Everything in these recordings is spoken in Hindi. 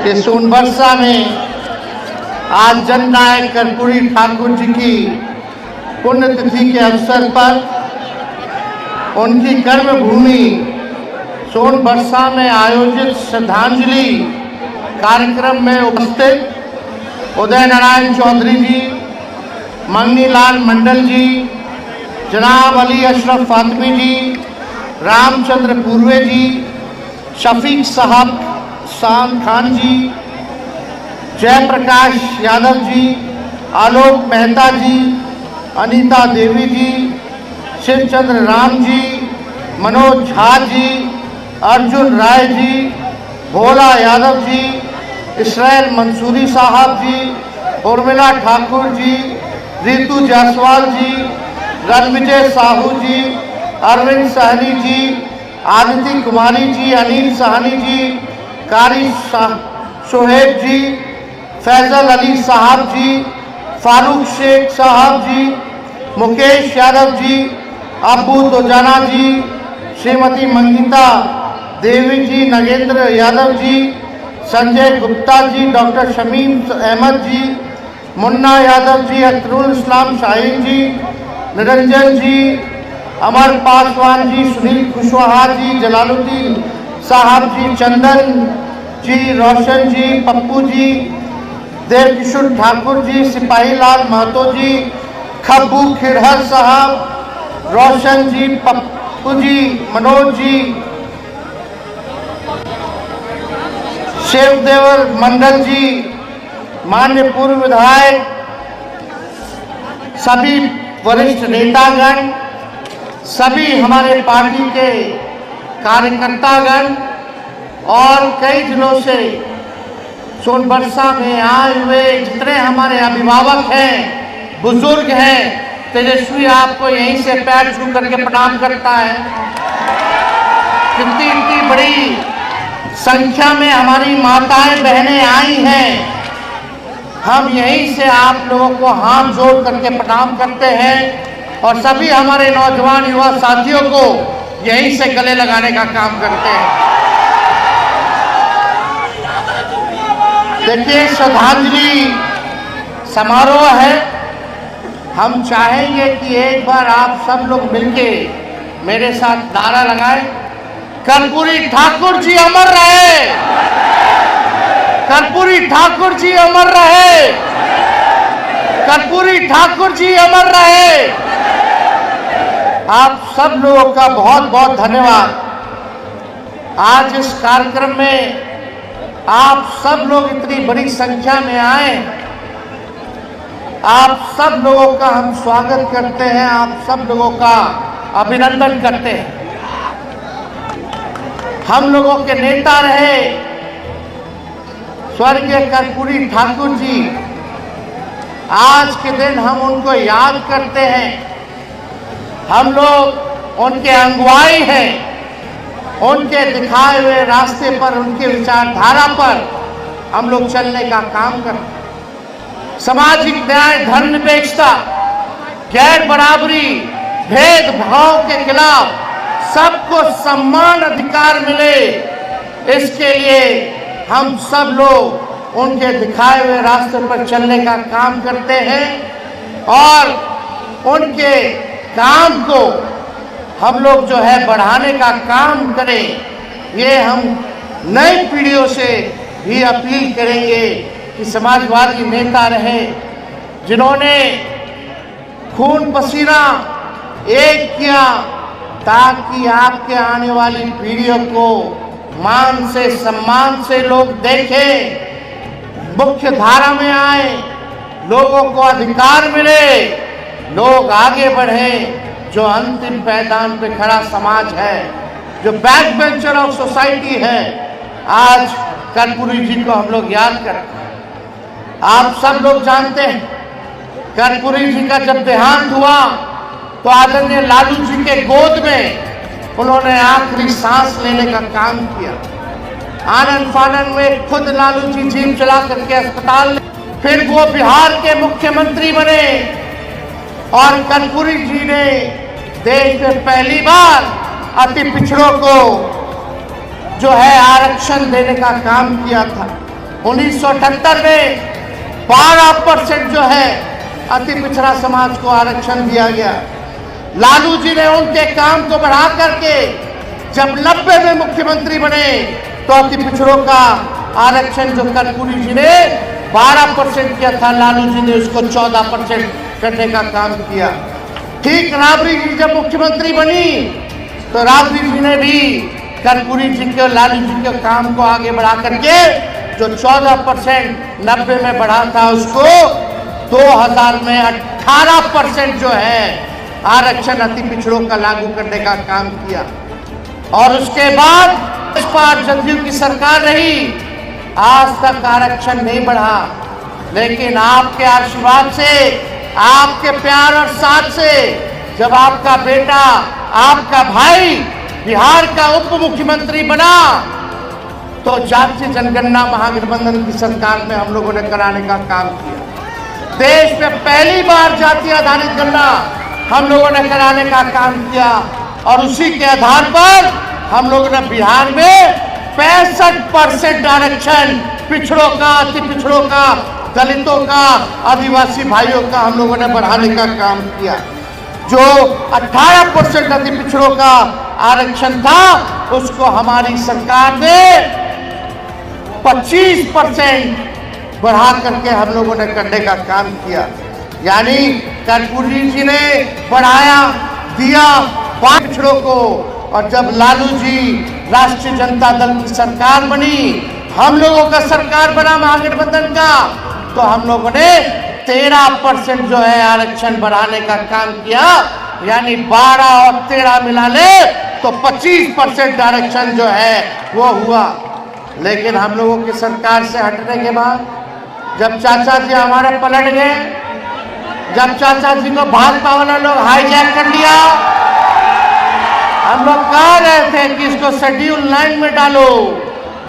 कि सोनबरसा में आज जननायक कर्पूरी ठाकुर जी की पुण्यतिथि के अवसर पर उनकी कर्मभूमि सोनबरसा में आयोजित श्रद्धांजलि कार्यक्रम में उपस्थित उदय नारायण चौधरी जी, मंगनीलाल मंडल जी, जनाब अली अशरफ फातमी जी, रामचंद्र पूर्वे जी, शफीक साहब शाम खान जी, जयप्रकाश यादव जी, आलोक मेहता जी, अनीता देवी जी, शिवचंद्र राम जी, मनोज झा जी, अर्जुन राय जी, भोला यादव जी, इसराइल मंसूरी साहब जी, उर्मिला ठाकुर जी, रितु जायसवाल जी, रणविजय साहू जी, अरविंद सहनी जी, आदिति कुमारी जी, अनिल सहनी जी, कारी शोहेब जी, फैजल अली साहब जी, फारूक शेख साहब जी, मुकेश यादव जी, अब्बू दोजाना जी, श्रीमती मंगिता देवी जी, नगेंद्र यादव जी, संजय गुप्ता जी, डॉक्टर शमीम अहमद जी, मुन्ना यादव जी, अख्तरुल इस्लाम शाहीन जी, निरंजन जी, अमर पासवान जी, सुनील कुशवाहा जी, जलालुद्दीन साहब जी, चंदन जी, रोशन जी, पप्पू जी, देवकिशोर ठाकुर जी, सिपाही लाल महतो जी, खब्बू खिरहर साहब, रोशन जी, पप्पू जी, मनोज जी, शिवदेवर मंडल जी, माननीय पूर्व विधायक, सभी वरिष्ठ नेतागण, सभी हमारे पार्टी के कार्यकर्तागण और कई दिनों से सोनबरसा में आए हुए जितने हमारे अभिभावक हैं, बुजुर्ग हैं, तेजस्वी आपको यहीं से पैर छू करके प्रणाम करता है। कितनी इतनी बड़ी संख्या में हमारी माताएं बहनें आई हैं, हम यहीं से आप लोगों को हाथ जोड़ करके प्रणाम करते हैं और सभी हमारे नौजवान युवा साथियों को यहीं से गले लगाने का काम करते हैं। देखिए, श्रद्धांजलि समारोह है। हम चाहेंगे कि एक बार आप सब लोग मिलके मेरे साथ नारा लगाएं, कर्पूरी ठाकुर जी अमर रहे, कर्पूरी ठाकुर जी अमर रहे, कर्पूरी ठाकुर जी अमर रहे। आप सब लोगों का बहुत बहुत धन्यवाद। आज इस कार्यक्रम में आप सब लोग इतनी बड़ी संख्या में आए, आप सब लोगों का हम स्वागत करते हैं, आप सब लोगों का अभिनंदन करते हैं। हम लोगों के नेता रहे स्वर्गीय कर्पूरी ठाकुर जी, आज के दिन हम उनको याद करते हैं। हम लोग उनके अगुवाई हैं, उनके दिखाए हुए रास्ते पर, उनके विचारधारा पर हम लोग चलने का काम करते हैं। सामाजिक न्याय, धर्मनिरपेक्षता, गैर बराबरी, भेदभाव के खिलाफ सबको समान अधिकार मिले, इसके लिए हम सब लोग उनके दिखाए हुए रास्ते पर चलने का काम करते हैं और उनके काम को हम लोग जो है बढ़ाने का काम करें। ये हम नई पीढ़ियों से भी अपील करेंगे कि समाजवादी नेता रहे जिन्होंने खून पसीना एक किया ताकि आपके आने वाली पीढ़ियों को मान से सम्मान से लोग देखें, मुख्य धारा में आए, लोगों को अधिकार मिले, लोग आगे बढ़ें। जो अंतिम पायदान पे खड़ा समाज है, जो बैक बेंचर ऑफ सोसाइटी है, आज कर्पूरी जी को हम लोग याद करते हैं। आप सब लोग जानते हैं कर्पूरी जी का जब देहांत हुआ तो आदरणीय लालू जी के गोद में उन्होंने आखिरी सांस लेने का काम किया। आनंद फानन में खुद लालू जी जीप चला करके अस्पताल, फिर वो बिहार के मुख्यमंत्री बने और कर्पूरी जी ने देश में पहली बार अति पिछड़ों को जो है आरक्षण देने का काम किया था। 1978 में 12% जो है अति पिछड़ा समाज को आरक्षण दिया गया। लालू जी ने उनके काम को बढ़ा करके जब 90 में मुख्यमंत्री बने तो अति पिछड़ों का आरक्षण जो कर्पूरी जी ने 12% किया था, लालू जी ने उसको 14% करने का काम किया। ठीक राबड़ी जी जब मुख्यमंत्री बनी तो राबड़ी जी ने भी कर्पूरी जी के लालू जी के काम को आगे बढ़ा करके जो 14% 90 में बढ़ा था उसको 2000 में 18% जो है आरक्षण अति पिछड़ों का लागू करने का काम किया। और उसके बाद इस बार जदयू की सरकार रही, आज तक आरक्षण नहीं बढ़ा। लेकिन आपके आशीर्वाद से, आपके प्यार और साथ से जब आपका बेटा, आपका भाई बिहार का उप मुख्यमंत्री बना तो जातीय जनगणना महागठबंधन की सरकार में हम लोगों ने कराने का काम किया। देश में पहली बार जातीय आधारित गणना हम लोगों ने कराने का काम किया और उसी के आधार पर हम लोगों ने बिहार में 65% आरक्षण पिछड़ों का, अति पिछड़ों का, दलितों का, आदिवासी भाइयों का हम लोगों ने बढ़ाने का काम किया। जो 18% अति पिछड़ों का आरक्षण था उसको हमारी सरकार ने 25% बढ़ा करके हम लोगों ने करने का काम किया। यानी कर्पूरी जी ने बढ़ाया, दिया पिछड़ों को। और जब लालू जी राष्ट्रीय जनता दल की सरकार बनी, हम लोगों का सरकार बना महागठबंधन का, तो हम लोगों ने 13% जो है आरक्षण बढ़ाने का काम किया। यानी 12 और 13 मिला ले तो 25% आरक्षण जो है वो हुआ। लेकिन हम लोगों की सरकार से हटने के बाद जब चाचा जी हमारे पलट गए, जब चाचा जी को भाजपा वाले लोग हाईजैक कर लिया, हम लोग कह रहे थे कि इसको शेड्यूल 9 में डालो,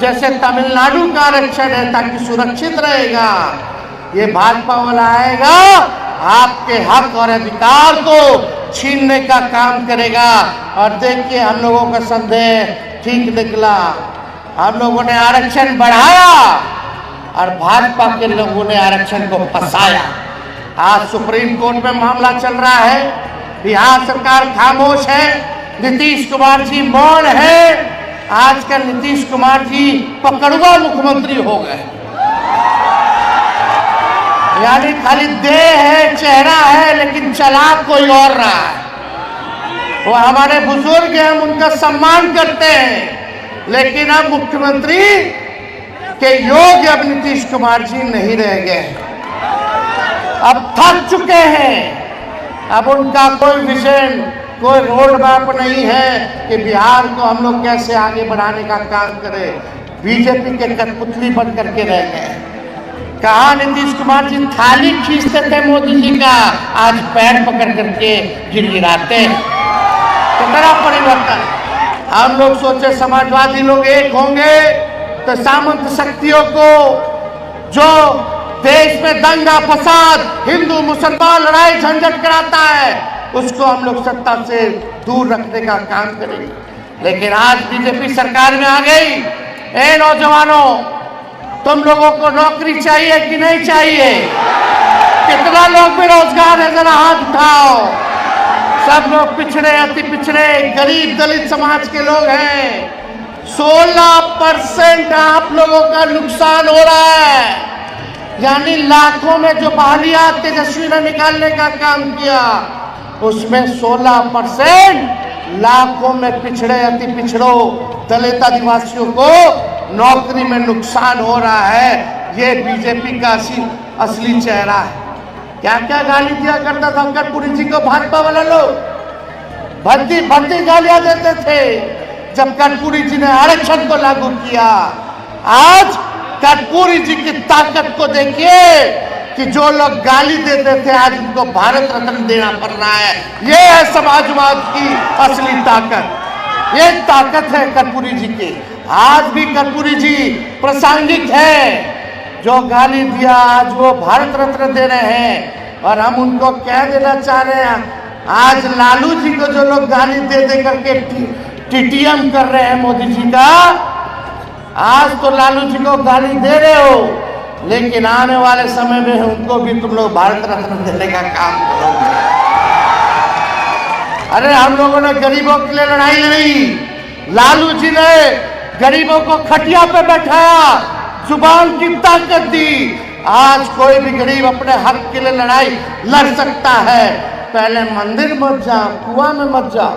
जैसे तमिलनाडु का आरक्षण है, ताकि सुरक्षित रहेगा। ये भाजपा वाला आएगा, आपके हक और अधिकार को छीनने का काम करेगा। और देखिए हम लोगों का संदेह ठीक निकला, हम लोगों ने आरक्षण बढ़ाया और भाजपा के लोगों ने आरक्षण को फंसाया। आज सुप्रीम कोर्ट में मामला चल रहा है, बिहार सरकार खामोश है, नीतीश कुमार जी मौन है। आजकल नीतीश कुमार जी पकड़ुआ मुख्यमंत्री हो गए, यानी खाली देह है, चेहरा है, लेकिन चला कोई और रहा है। वो हमारे बुजुर्ग हैं, हम उनका सम्मान करते हैं, लेकिन अब मुख्यमंत्री के योग्य अब नीतीश कुमार जी नहीं रह गए, अब थक चुके हैं। अब उनका कोई विजन, कोई रोड मैप नहीं है कि बिहार को हम लोग कैसे आगे बढ़ाने का काम करें। बीजेपी के कठपुतली बन करके रह गए। कहा नीतीश कुमार जी थाली खींचते थे मोदी जी का, आज पैर पकड़ करके गिड़गिड़ाते हैं। कितना परिवर्तन। हम लोग सोचे समाजवादी लोग एक होंगे तो सामंत शक्तियों को, जो देश में दंगा फसाद, हिंदू मुसलमान लड़ाई झंझट कराता है, उसको हम लोग सत्ता से दूर रखने का काम करेंगे। लेकिन आज बीजेपी सरकार में आ गई। ए नौजवानों, तुम लोगों को नौकरी चाहिए कि नहीं चाहिए? कितना लोग बेरोजगार है, जरा हाथ उठाओ। सब लोग पिछड़े, अति पिछड़े, गरीब दलित समाज के लोग हैं। 16% आप लोगों का नुकसान हो रहा है। यानी लाखों में जो बहालियां तेजस्वी ने निकालने का काम किया, उसमें 16% लाखों में पिछड़े, अति पिछड़ों, दलित आदिवासियों को नौकरी में नुकसान हो रहा है। ये बीजेपी का असली चेहरा है। क्या क्या गाली दिया करता था कर्पूरी जी को भाजपा वाला लोग, भर्ती गालियां देते थे जब कर्पूरी जी ने आरक्षण को लागू किया। आज कर्पूरी जी की ताकत को देखिए कि जो लोग गाली देते थे आज उनको भारत रत्न देना पड़ रहा है। ये है समाजवाद की असली ताकत। ये ताकत है कर्पूरी जी की। आज भी कर्पूरी जी प्रासंगिक है। जो गाली दिया आज वो भारत रत्न दे रहे हैं। और हम उनको क्या देना चाह रहे हैं? आज लालू जी को जो लोग गाली दे दे करके टीटीएम कर रहे हैं मोदी जी का, आज तो लालू जी को गाली दे रहे हो, लेकिन आने वाले समय में उनको भी तुम लोग भारत रत्न देने का काम करोगे। अरे हम लोगों ने गरीबों के लिए लड़ाई लड़ी, लालू जी ने गरीबों को खटिया पे बैठाया, जुबान की ताकत दी। आज कोई भी गरीब अपने हक के लिए लड़ाई लड़ सकता है। पहले मंदिर मत जा, कुआं में मत जा,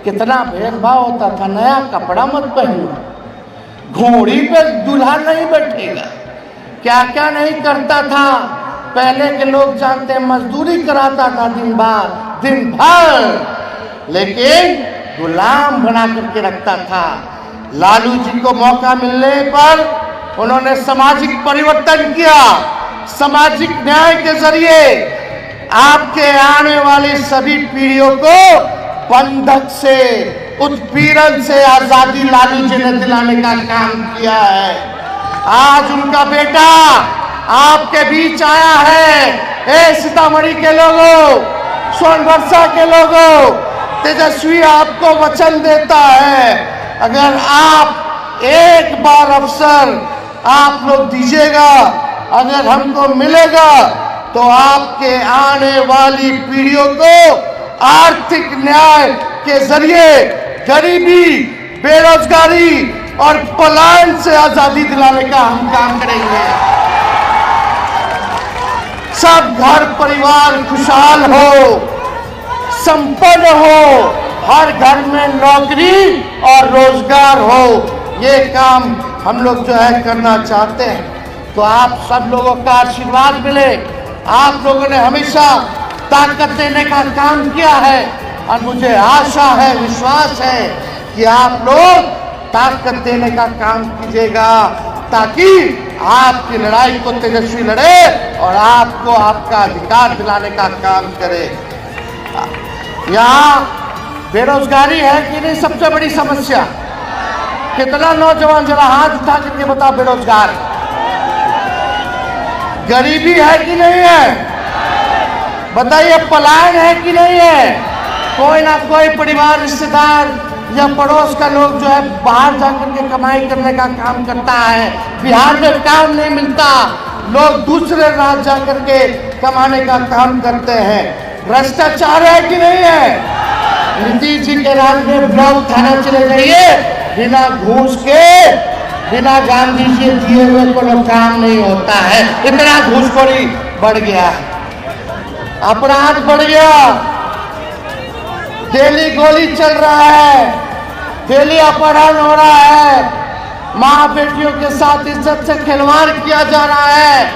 कितना भेदभाव होता था। नया कपड़ा मत पहनो, घोड़ी पे दूल्हा नहीं बैठेगा, क्या क्या नहीं करता था। पहले के लोग जानते, मजदूरी कराता था दिन भर, लेकिन गुलाम बना करके रखता था। लालू जी को मौका मिलने पर उन्होंने सामाजिक परिवर्तन किया। सामाजिक न्याय के जरिए आपके आने वाली सभी पीढ़ियों को बंधक से, उत्पीड़न से आजादी लालू जी ने दिलाने का काम किया है। आज उनका बेटा आपके बीच आया है। ए सीतामढ़ी के लोगों, सोनभद्र के लोगों, तेजस्वी आपको वचन देता है, अगर आप एक बार अवसर आप लोग दीजिएगा, अगर हमको मिलेगा, तो आपके आने वाली पीढ़ियों को आर्थिक न्याय के जरिए गरीबी, बेरोजगारी और पलायन से आजादी दिलाने का हम काम करेंगे। सब घर परिवार खुशहाल हो, संपन्न हो, हर घर में नौकरी और रोजगार हो, ये काम हम लोग जो है करना चाहते हैं। तो आप सब लोगों का आशीर्वाद मिले। आप लोगों ने हमेशा ताकत देने का काम किया है और मुझे आशा है, विश्वास है कि आप लोग ताकत देने का काम कीजिएगा, ताकि आपकी लड़ाई को तेजस्वी लड़े और आपको आपका अधिकार दिलाने का काम करे। यहाँ बेरोजगारी है कि नहीं सबसे बड़ी समस्या? कितना नौजवान जरा हाथ उठा करके बताओ बेरोजगार। गरीबी है कि नहीं है? बताइए, पलायन है कि नहीं है? कोई ना कोई परिवार, रिश्तेदार या पड़ोस का लोग जो है बाहर जाकर के कमाई करने का काम करता है। बिहार में काम नहीं मिलता, लोग दूसरे राज्य जाकर के कमाने का काम करते हैं। भ्रष्टाचार है कि नहीं है? नीतीश जी के राज में ब्लॉक थाना चले जाइए, बिना घूस के, बिना गांधी जी दिए हुए कोई काम नहीं होता है। इतना घूसखोरी बढ़ गया है, अपराध बढ़ गया, डेली गोली चल रहा है, डेली अपहरण हो रहा है, माँ बेटियों के साथ इज्जत से खिलवाड़ किया जा रहा है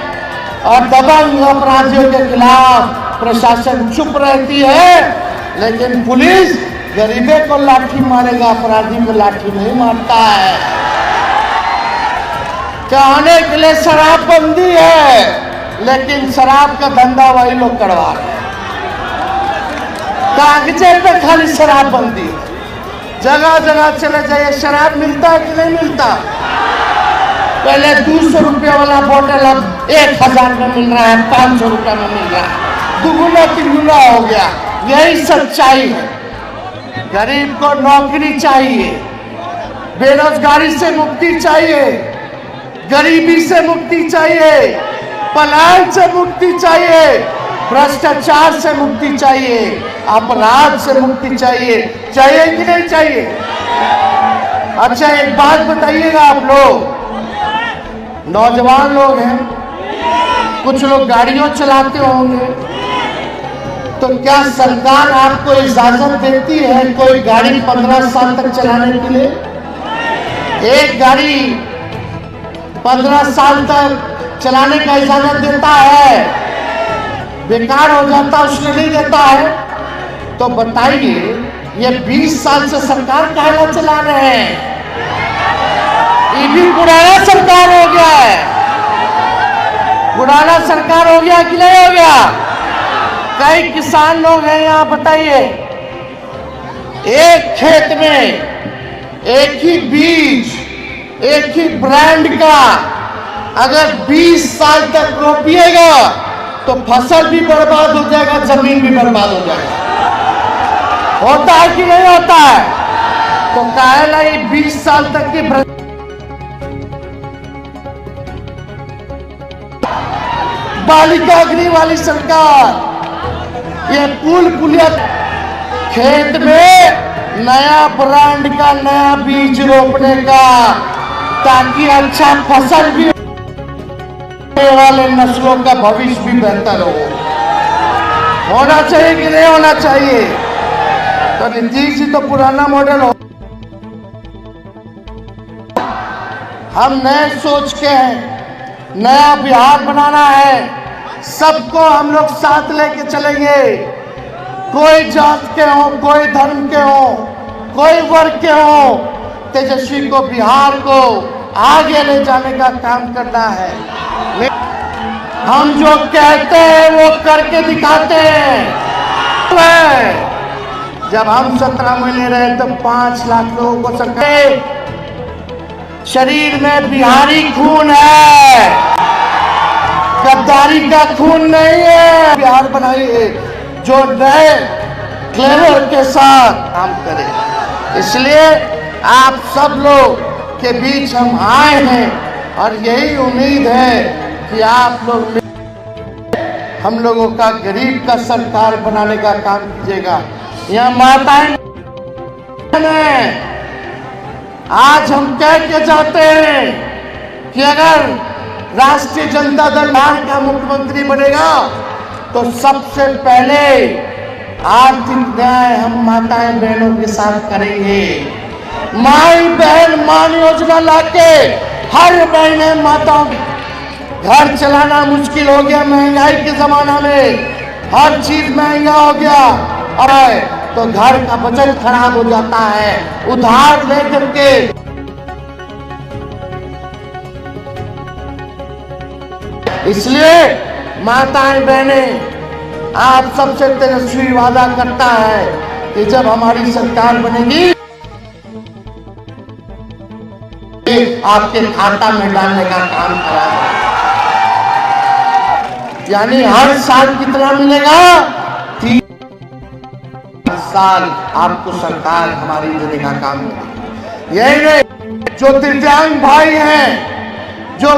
और दबंग अपराधियों के खिलाफ प्रशासन चुप रहती है, लेकिन पुलिस गरीबे को लाठी मारेगा, अपराधी को लाठी नहीं मारता है। कहने के लिए शराबबंदी है, लेकिन शराब का धंधा वही लोग करवा रहे हैं। कागजे पे खाली शराबबंदी, जगह जगह चले जाइए, शराब मिलता है कि नहीं मिलता? पहले 200 रुपये वाला बोतल अब 1000 में मिल रहा है, 500 रुपये में मिल रहा है, दुगुना तिगुना हो गया। यही सच्चाई है। गरीब को नौकरी चाहिए, बेरोजगारी से मुक्ति चाहिए, गरीबी से मुक्ति चाहिए, पलायन से मुक्ति चाहिए, भ्रष्टाचार से मुक्ति चाहिए, अपराध से मुक्ति चाहिए। चाहिए कि नहीं चाहिए? अच्छा, एक बात बताइएगा, आप लोग नौजवान लोग हैं, कुछ लोग गाड़ियों चलाते होंगे, तो क्या सरकार आपको इजाजत देती है कोई गाड़ी 15 साल तक चलाने के लिए? एक गाड़ी 15 साल तक चलाने का इजाजत देता है, बेकार हो जाता उसने नहीं देता है। तो बताइए, ये 20 साल से सरकार काहे चला रहे हैं? ये भी पुराना सरकार हो गया है। पुराना सरकार हो गया कि नहीं हो गया? कई किसान लोग हैं यहाँ, बताइए, एक खेत में एक ही बीज, एक ही ब्रांड का अगर 20 साल तक रोपिएगा तो फसल भी बर्बाद हो जाएगा, जमीन भी बर्बाद हो जाएगा। होता है कि नहीं होता है? तो काहे ला 20 साल तक की बालिका गृह वाली सरकार, ये पुल पुलिया, खेत में नया ब्रांड का नया बीज रोपने का, ताकि अच्छा फसल भी वाले नस्लों का भविष्य भी बेहतर होना चाहिए कि नहीं होना चाहिए। तो नीतीश जी तो पुराना मॉडल हो, हम नए सोच के हैं, नया बिहार बनाना है, सबको हम लोग साथ लेके चलेंगे, कोई जात के हो, कोई धर्म के हो, कोई वर्ग के हो, तेजस्वी को बिहार को आगे ले जाने का काम करना है। हम जो कहते हैं वो करके दिखाते हैं। जब हम 17 महीने रहे तो 5 लाख लोगों को सरकार, शरीर में बिहारी खून है, गद्दारी का खून नहीं है। बिहार बनाइए जो नए फ्लेवर के साथ काम करे। इसलिए आप सब लोग के बीच हम आए हैं और यही उम्मीद है कि आप लोग हम लोगों का गरीब का सरकार बनाने का काम कीजिएगा। यहाँ माताएं आज हम कह के जाते हैं कि अगर राष्ट्रीय जनता दल का मुख्यमंत्री बनेगा तो सबसे पहले आर्थिक न्याय हम माताएं बहनों के साथ करेंगे। माई बहन मान योजना लाके हर महीने माताओं घर चलाना मुश्किल हो गया, महंगाई के जमाना में हर चीज महंगा हो गया। अब तो घर का बजट खराब हो जाता है, उधार लेकर के इसलिए माताएं बहनें आप सबसे तेजस्वी वादा करता है कि जब हमारी सरकार बनेगी आपके खाता में डालने का काम कराएगा। यानी हर साल कितना मिलेगा? 3 साल आपको सरकार हमारी देने का काम करेगी। यही नहीं, जो दिव्यांग भाई हैं, जो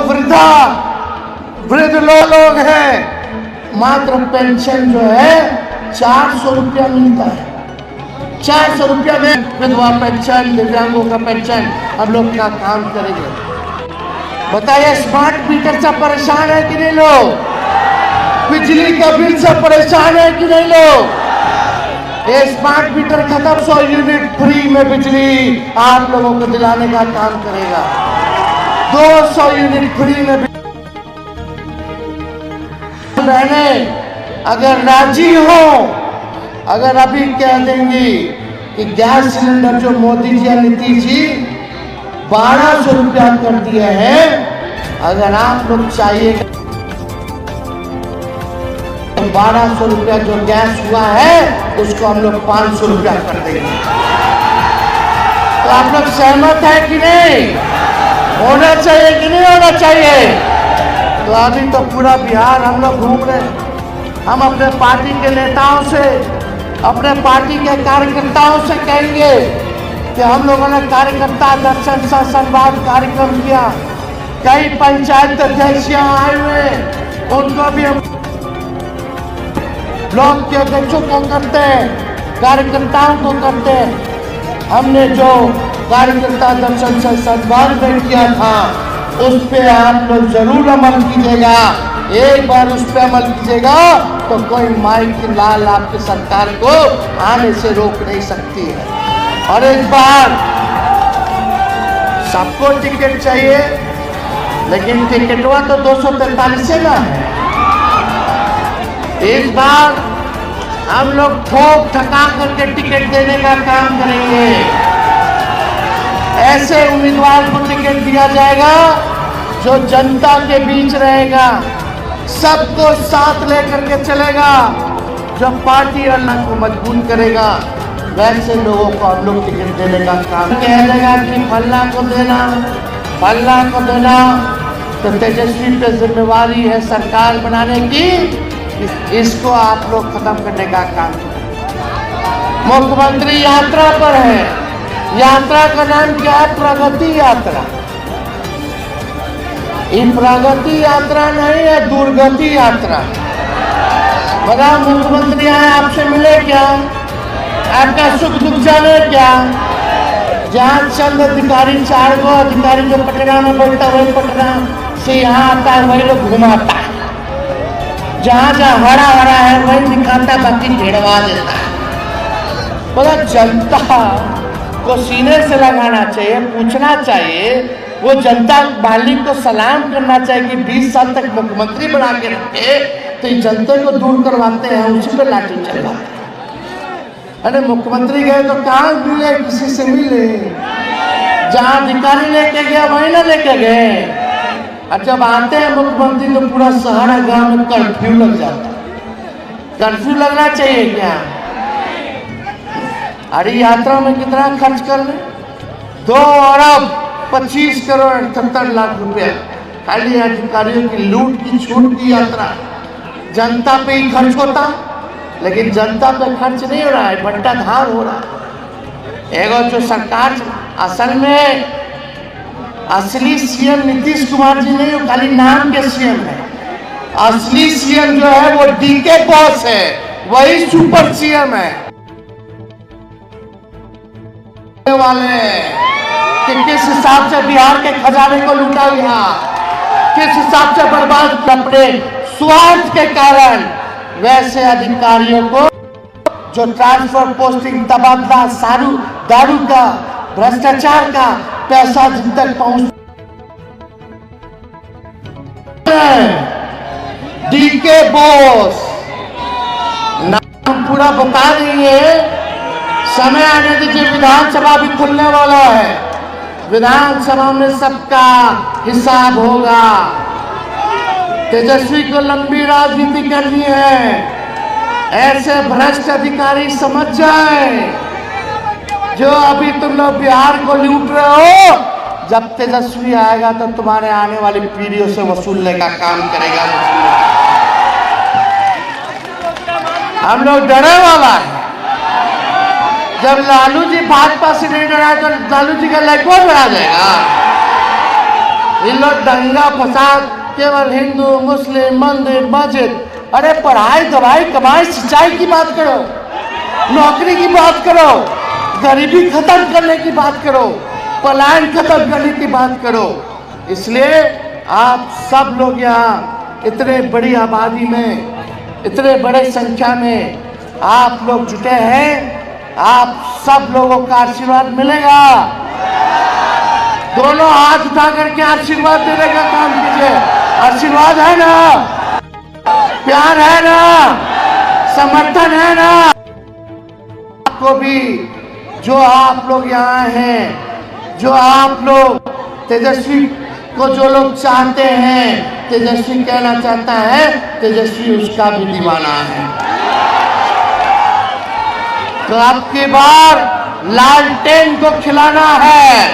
वृद्ध लोग हैं, मात्र पेंशन जो है 400 रुपया मिलता है। 400 रुपया में विधवा पेंशन, दिव्यांगों का पेंशन हम लोग क्या काम करेंगे? बताइए, स्मार्ट मीटर से परेशान है कि नहीं लोग? बिजली का बिल से परेशान है कि नहीं लोग? ये स्मार्ट मीटर खत्म, 100 यूनिट फ्री में बिजली आप लोगों को दिलाने का काम करेगा। 200 यूनिट फ्री में बहनें अगर राजी हो, अगर अभी कह देंगी कि गैस सिलेंडर जो मोदी जी या नीतीश जी 1200 रुपया कर दिए हैं, अगर आप लोग चाहिए 1200 रुपया जो गैस हुआ है उसको हम लोग 500 रुपया कर देंगे। तो आप लोग सहमत है कि नहीं? होना चाहिए कि नहीं होना चाहिए? तो अभी तो पूरा बिहार हम लोग घूम रहे हैं। हम अपने पार्टी के नेताओं से, अपने पार्टी के कार्यकर्ताओं से कहेंगे कि हम लोगों ने कार्यकर्ता दर्शन सह संवाद कार्यक्रम किया, कई पंचायत अध्यक्ष आए हुए, उनको भी हम ब्लॉक के अध्यक्षों को करते हैं, कार्यकर्ताओं को करते हैं। हमने जो कार्यकर्ता दर्शन सह संवाद में किया था उस पे आप लोग जरूर अमल कीजिएगा। एक बार उस पे अमल कीजिएगा तो कोई माई की लाल आपकी सरकार को आने से रोक नहीं सकती है। और एक बार सबको टिकट चाहिए, लेकिन टिकटवा तो 243 है ना। इस बार हम लोग ठोक ठका करके टिकट देने का काम करेंगे। ऐसे उम्मीदवार को टिकट दिया जाएगा जो जनता के बीच रहेगा, सबको साथ लेकर के चलेगा, जो पार्टी अल्लाह को मजबूत करेगा। वैसे लोगों को हम लोग टिकट देने का काम कह देगा कि फल्ला को देना, फल्ला को देना। तो तेजस्वी पे जिम्मेवारी है सरकार बनाने की, इसको आप लोग खत्म करने का काम करें। मुख्यमंत्री यात्रा पर है, यात्रा का नाम क्या है? प्रगति यात्रा। ये प्रगति यात्रा नहीं है, दुर्गति यात्रा। बड़ा मुख्यमंत्री आए, आपसे मिले क्या? आपका सुख दुख जाने क्या? जहाँ चंद अधिकारी, 4 गो अधिकारी जो पटना में बैठता वही पटना से यहाँ आता है, वही लोग घुमाता है। जहाँ जहाँ हरा हरा है वही दिखाता, बाकी ढेड़वा देता है। बोला जनता को सीने से लगाना चाहिए, पूछना चाहिए, वो जनता मालिक को सलाम करना चाहिए कि 20 साल तक मुख्यमंत्री बना के रखे तो ये जनता को दूर करवाते हैं, उसी पे लाठी चलवाते हैं। अरे मुख्यमंत्री गए तो कहाँ मिले, किसी से मिले? जहाँ अधिकारी लेके गया वहीं ना लेके गए। और जब आते हैं मुख्यमंत्री तो पूरा सहारा गांव में कर्फ्यू लग जाता है। कर्फ्यू लगना चाहिए क्या? अरे यात्रा में कितना खर्च कर ले? 2 अरब 25 करोड़ 78 लाख रुपया खाली अधिकारियों की लूट की छूट की यात्रा। जनता पे ही खर्च होता, लेकिन जनता पे खर्च नहीं हो रहा है, बंटाधार हो रहा है। एगो जो सरकार असल में असली सीएम नीतीश कुमार जी नहीं, वो खाली नाम के सीएम है। असली सीएम जो है वो डीके बॉस है, वही सुपर सीएम है। वाले कि किस हिसाब से बिहार के खजाने को लूटा गया, किस हिसाब से बर्बाद कपड़े स्वार्थ के कारण, वैसे अधिकारियों को जो ट्रांसफर पोस्टिंग, तबादला, दारू का, भ्रष्टाचार का पैसा जिन तक पहुंच, डीके बॉस नाम पूरा बता देंगे। समय आने दीजिए, विधानसभा भी खुलने वाला है। विधानसभा में सबका हिसाब होगा। तेजस्वी को लंबी राजनीति करनी है। ऐसे भ्रष्ट अधिकारी समझ जाए, जो अभी तुम लोग बिहार को लूट रहे हो, जब तेजस्वी आएगा तो तुम्हारे आने वाली पीढ़ियों से वसूलने का काम करेगा। हम लोग डरे वाला है। जब लालू जी भाजपा से नहीं डरा तो लालू जी का लाइक और डरा जाएगा। इन लोग दंगा फसाद, केवल हिंदू मुस्लिम, मंदिर मस्जिद। अरे पढ़ाई दवाई कमाई सिंचाई की बात करो, नौकरी की बात करो, गरीबी खत्म करने की बात करो, पलायन खत्म करने की बात करो। इसलिए आप सब लोग यहाँ इतने बड़ी आबादी में, इतने बड़े संख्या में आप लोग जुटे हैं, आप सब लोगों का आशीर्वाद मिलेगा। दोनों हाथ उठा करके आशीर्वाद देने का काम कीजिए। आशीर्वाद है ना, प्यार है ना, समर्थन है ना। आपको भी, जो आप लोग यहाँ हैं, जो आप लोग तेजस्वी को जो लोग चाहते हैं, तेजस्वी कहना चाहता है, तेजस्वी उसका भी दीवाना है। तो आपकी बार लालटेन को खिलाना है।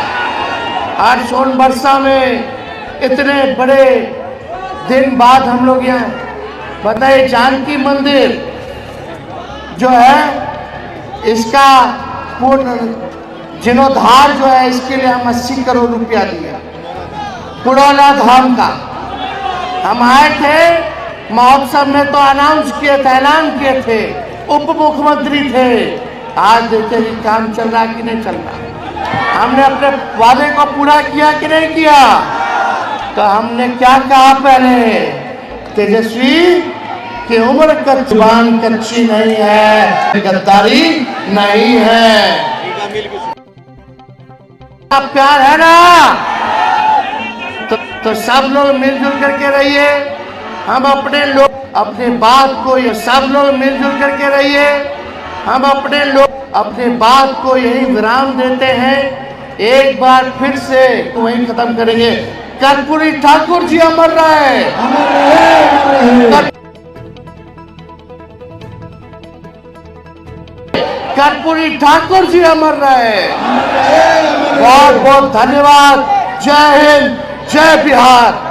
आज सोनबरसा में इतने बड़े दिन बाद हम लोग यहाँ बताइए, जानकी मंदिर जो है इसका पूर्ण जीर्णोद्धार जो है, इसके लिए हम 80 करोड़ रुपया दिए। पुराना धाम का हम आए थे महोत्सव में, तो अनाउंस किए थे, ऐलान किए थे, उप मुख्यमंत्री थे। आज देखते कि काम चल रहा कि नहीं चल रहा। हमने अपने वादे को पूरा किया कि नहीं किया? तो हमने क्या कहा पहले, तेजस्वी की उम्र का जुबान कच्ची नहीं है, गद्दारी नहीं है। आप प्यार है ना? तो सब लोग मिलजुल करके रहिए। हम अपने लोग अपने बात को, ये सब लोग मिलजुल करके रहिए। हम अपने लोग अपने बात को यही विराम देते हैं। एक बार फिर से तो वही खत्म करेंगे। कर्पूरी ठाकुर जी अमर रहे। कर्पूरी ठाकुर जी अमर रहे। बहुत बहुत धन्यवाद। जय हिंद, जय बिहार।